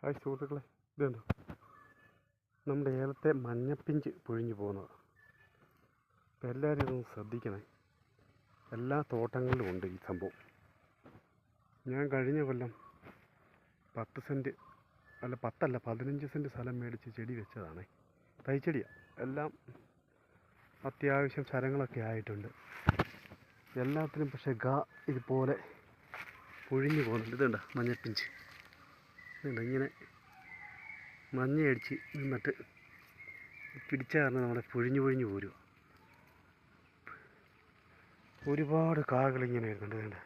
Hi സുഹൃത്തുക്കളെ, ഇതുണ്ടോ നമ്മുടെ ഏലത്തെ മഞ്ഞപ്പിഞ്ച് പൊഴിഞ്ഞു പോകുന്നത്. അപ്പോൾ എല്ലാവരും ഇതൊന്ന് ശ്രദ്ധിക്കണേ. എല്ലാ തോട്ടങ്ങളിലും ഉണ്ട് ഈ സംഭവം. ഞാൻ കഴിഞ്ഞ കൊല്ലം 10 സെൻറ്റ് 15 സെൻറ്റ് സ്ഥലം മേടിച്ച് ചെടി വെച്ചതാണ്. തൈച്ചെടിയാണ്. എല്ലാം അത്യാവശ്യം ശരങ്ങളൊക്കെ ആയിട്ടുണ്ട്. എല്ലാത്തിനും പക്ഷേ ഇതുപോലെ പൊഴിഞ്ഞു പോകുന്നുണ്ട്. ഇതുണ്ട് മഞ്ഞപ്പിഞ്ച്. ഇതുണ്ട് ഇങ്ങനെ മഞ്ഞയടിച്ച് നിന്നിട്ട് പിടിച്ച കാരണം നമ്മുടെ പൊഴിഞ്ഞു പോരുക. ഒരുപാട് കാകളിങ്ങനെ വരുന്നുണ്ട്. വേണ്ട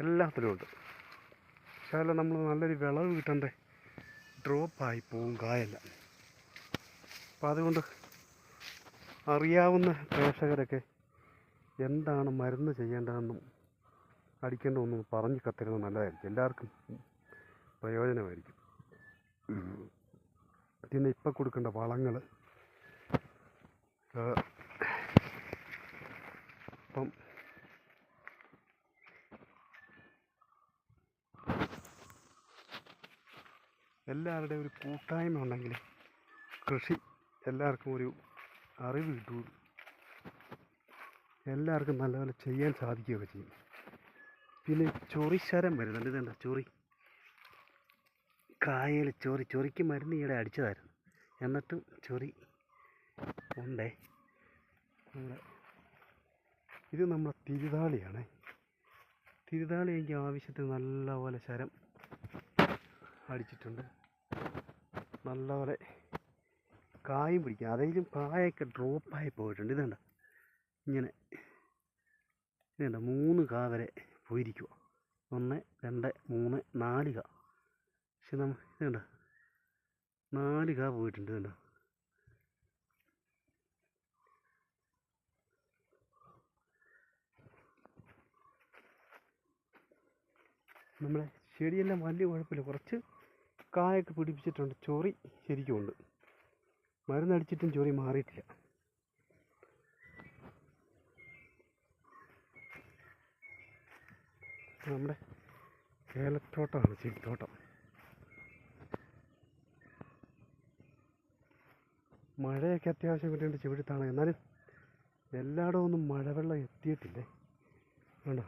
എല്ലാത്തിലും ഉണ്ട്. പക്ഷേ അല്ല, നമ്മൾ നല്ലൊരു വിളവ് കിട്ടണ്ടേ, ഡ്രോപ്പായി പോവും കായല്ല. അപ്പം അതുകൊണ്ട് അറിയാവുന്ന പ്രേക്ഷകരൊക്കെ എന്താണ് മരുന്ന് ചെയ്യേണ്ടതെന്നും അടിക്കേണ്ടതെന്നും പറഞ്ഞ് കത്തരുന്നത് നല്ലതായിരിക്കും. എല്ലാവർക്കും പ്രയോജനമായിരിക്കും. പിന്നെ ഇപ്പം കൊടുക്കേണ്ട വളങ്ങൾ ഇപ്പം എല്ലാവരുടെയും ഒരു കൂട്ടായ്മ ഉണ്ടെങ്കിൽ കൃഷി എല്ലാവർക്കും ഒരു അറിവ് കിട്ടുകയും എല്ലാവർക്കും നല്ലപോലെ ചെയ്യാൻ സാധിക്കുകയൊക്കെ ചെയ്യും. പിന്നെ ചൊറിശരം വരുന്നുണ്ട്. ഇതുണ്ട് ചൊറി, കായൽ ചൊറിക്ക് മരുന്ന് ഈയിടെ അടിച്ചതായിരുന്നു. എന്നിട്ടും ചൊറി ഉണ്ടേ. ഇത് നമ്മുടെ തിരുതാളിയാണ്. തിരുതാളി എനിക്ക് ആവശ്യത്തിന് നല്ലപോലെ ശരം അടിച്ചിട്ടുണ്ട്. നല്ലപോലെ കായും പിടിക്കുക. അതിലും കായൊക്കെ ഡ്രോപ്പായി പോയിട്ടുണ്ട്. ഇതുണ്ട് ഇങ്ങനെ 3 കാ വരെ പോയിരിക്കുക. 1, 2, 3, 4 കാ. പക്ഷെ ഇതുണ്ട് 4 കാ പോയിട്ടുണ്ട്. ഇതുണ്ട് നമ്മളെ ചെടിയെല്ലാം വലിയ കുഴപ്പമില്ല. കുറച്ച് കായൊക്കെ പിടിപ്പിച്ചിട്ടുണ്ട്. ചൊറി ശരിക്കും ഉണ്ട്. മരുന്നടിച്ചിട്ടും ചൊറി മാറിയിട്ടില്ല. നമ്മുടെ ഏലത്തോട്ടമാണ്, ചെടിത്തോട്ടം. മഴയൊക്കെ അത്യാവശ്യം കിട്ടേണ്ട ചെവിടുത്താണ്. എന്നാലും എല്ലായിടവും ഒന്നും മഴവെള്ളം എത്തിയിട്ടില്ലേ. വേണ്ടോ,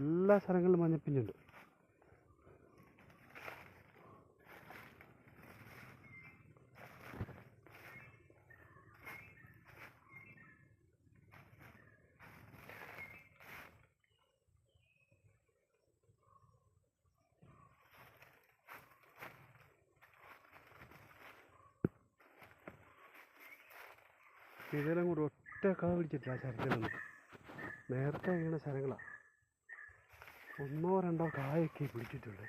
എല്ലാ സ്ഥലങ്ങളിലും മഞ്ഞപ്പിഞ്ഞുണ്ട്. ഇതിലും കൂടി ഒറ്റ കാ പിടിച്ചിട്ടില്ല ആ ശരത്തിലൊന്നും. നേരത്തെ വീണ ശരങ്ങളാണ്. 1, 2 കായൊക്കെ പിടിച്ചിട്ടുണ്ട്.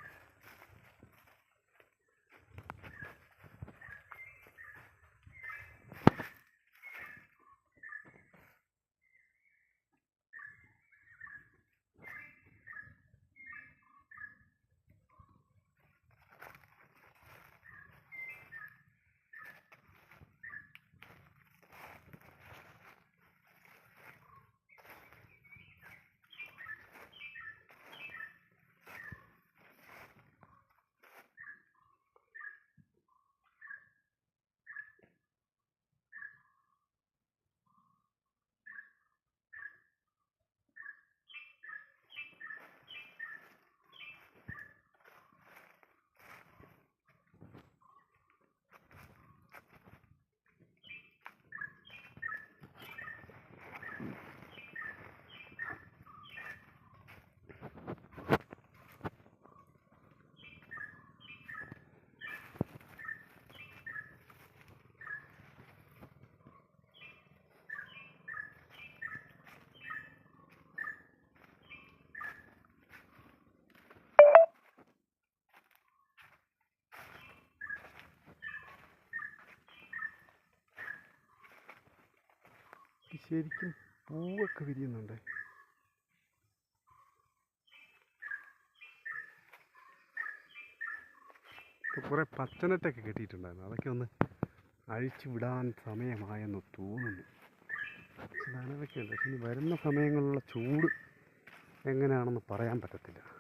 ശരിക്കും പൂവൊക്കെ വിരിയുന്നുണ്ട്. കുറേ പച്ചനെറ്റൊക്കെ കെട്ടിയിട്ടുണ്ടായിരുന്നു. അതൊക്കെ ഒന്ന് അഴിച്ചു വിടാൻ സമയമായെന്ന് തോന്നുന്നു. നനവൊക്കെയുണ്ട്. പക്ഷെ ഇനി വരുന്ന സമയങ്ങളിലുള്ള ചൂട് എങ്ങനെയാണെന്ന് പറയാൻ പറ്റത്തില്ല.